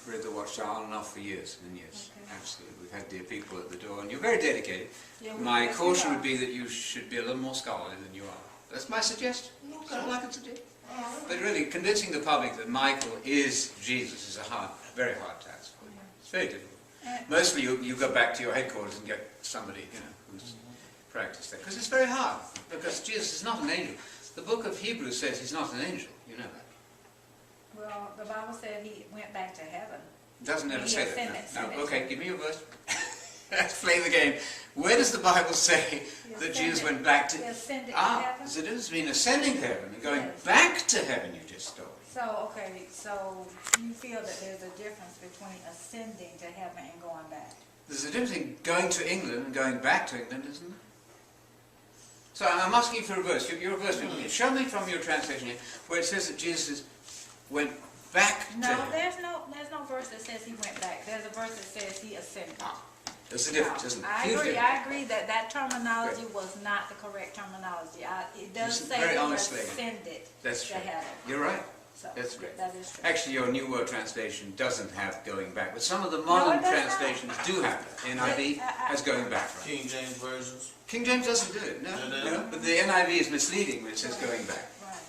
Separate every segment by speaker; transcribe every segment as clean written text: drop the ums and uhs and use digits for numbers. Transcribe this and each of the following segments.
Speaker 1: read the watchtower on and off for years and years.
Speaker 2: Okay.
Speaker 1: Absolutely. We've had dear people at the door, and you're very dedicated.
Speaker 2: Yeah,
Speaker 1: My
Speaker 2: yes,
Speaker 1: caution
Speaker 2: we
Speaker 1: would be that you should be a little more scholarly than you are. That's my suggestion. That's all I can suggest. But really, convincing the public that Michael is Jesus is a very hard task for you. It's very difficult. Mostly you go back to your headquarters and get somebody, who's practiced that. Because it's very hard. Because Jesus is not an angel. The book of Hebrews says he's not an angel. You know that.
Speaker 2: Well, the Bible said he went back to heaven.
Speaker 1: It doesn't ever
Speaker 2: He
Speaker 1: say
Speaker 2: ascended,
Speaker 1: that. No.
Speaker 2: ascended.
Speaker 1: Okay, give me your verse. Let's play the game. Where does the Bible say that Jesus went back to...
Speaker 2: He ascended to heaven.
Speaker 1: Does it doesn't mean ascending to heaven and going
Speaker 2: Yes.
Speaker 1: back to heaven, you just told me.
Speaker 2: So, okay, so you feel that there's a difference between ascending to heaven and going back?
Speaker 1: There's a difference in going to England and going back to England, isn't there? So I'm asking you for a verse. You're a verse. Show me from your translation here where it says that Jesus went back to
Speaker 2: No,
Speaker 1: heaven.
Speaker 2: there's no verse that says he went back. There's a verse that says he ascended.
Speaker 1: There's a difference, isn't there?
Speaker 2: I
Speaker 1: Huge
Speaker 2: agree.
Speaker 1: difference.
Speaker 2: I agree that terminology was not the correct terminology. It does
Speaker 1: Listen
Speaker 2: say
Speaker 1: very
Speaker 2: he
Speaker 1: honestly.
Speaker 2: ascended
Speaker 1: That's
Speaker 2: to
Speaker 1: true.
Speaker 2: heaven.
Speaker 1: You're right.
Speaker 2: So,
Speaker 1: That's great.
Speaker 2: That is true.
Speaker 1: Actually, your New World Translation doesn't have going back, but some of the modern
Speaker 2: it does
Speaker 1: translations do have that. NIV has going back. Right?
Speaker 3: King James versions.
Speaker 1: King James doesn't do it, no.
Speaker 3: No, no.
Speaker 1: But the NIV is misleading when it says going back.
Speaker 2: Right.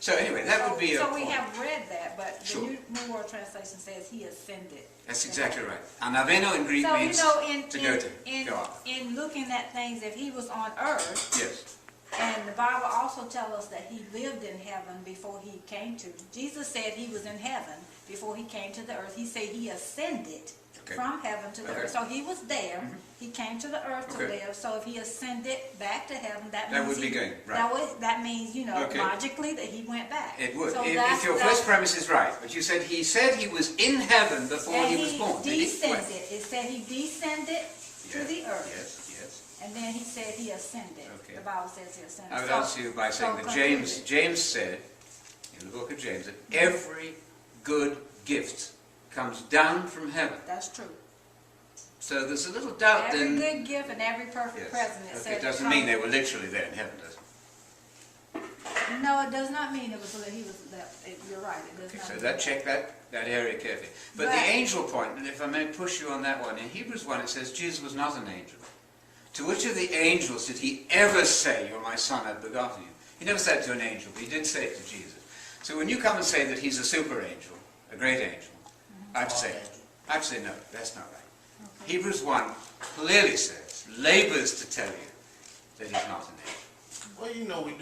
Speaker 1: So anyway, that would be a
Speaker 2: So we
Speaker 1: point.
Speaker 2: have read that, but the
Speaker 1: Sure.
Speaker 2: New World Translation says he ascended.
Speaker 1: That's exactly right. Anaveno in Greek
Speaker 2: So
Speaker 1: means
Speaker 2: you know,
Speaker 1: to go to, go up.
Speaker 2: in looking at things, if he was on earth,
Speaker 1: Yes.
Speaker 2: and the Bible also tells us that he lived in heaven before he came to. Jesus said he was in heaven before he came to the earth. He said he ascended
Speaker 1: Okay.
Speaker 2: from heaven to the
Speaker 1: Okay.
Speaker 2: earth. So he was there. He came to the earth to
Speaker 1: Okay.
Speaker 2: live. So if he ascended back to heaven, that
Speaker 1: That
Speaker 2: means
Speaker 1: would be going, right.
Speaker 2: That means,
Speaker 1: Okay.
Speaker 2: logically that he went back.
Speaker 1: It would.
Speaker 2: So
Speaker 1: If your first premise is right, but you said he was in heaven before
Speaker 2: and
Speaker 1: he was born. Did he?
Speaker 2: descended.
Speaker 1: Well,
Speaker 2: It said he descended to
Speaker 1: yes,
Speaker 2: the earth.
Speaker 1: Yes.
Speaker 2: And then he said he ascended.
Speaker 1: Okay.
Speaker 2: The Bible says he ascended.
Speaker 1: I would
Speaker 2: So-
Speaker 1: answer you by saying
Speaker 2: so
Speaker 1: that
Speaker 2: conclude.
Speaker 1: James said, in the book of James, that every good gift comes down from heaven.
Speaker 2: That's true.
Speaker 1: So there's a little doubt
Speaker 2: Every
Speaker 1: then.
Speaker 2: good gift and every perfect
Speaker 1: Yes.
Speaker 2: present. It
Speaker 1: Okay,
Speaker 2: says
Speaker 1: it doesn't mean they were literally there in heaven, does it?
Speaker 2: No, it does not mean it was that he was there. You're right. It does
Speaker 1: Okay,
Speaker 2: not.
Speaker 1: so
Speaker 2: mean
Speaker 1: that check that area carefully. But the
Speaker 2: Right.
Speaker 1: angel point, and if I may push you on that one, in Hebrews 1 it says Jesus was not an angel. To which of the angels did he ever say, "You're my son, I've begotten you"? He never said it to an angel, but he did say it to Jesus. So when you come and say that he's a super angel, a great angel, I have to say no, that's not right.
Speaker 2: Okay.
Speaker 1: Hebrews 1 clearly says, labors to tell you that he's not an angel.
Speaker 3: Well, we do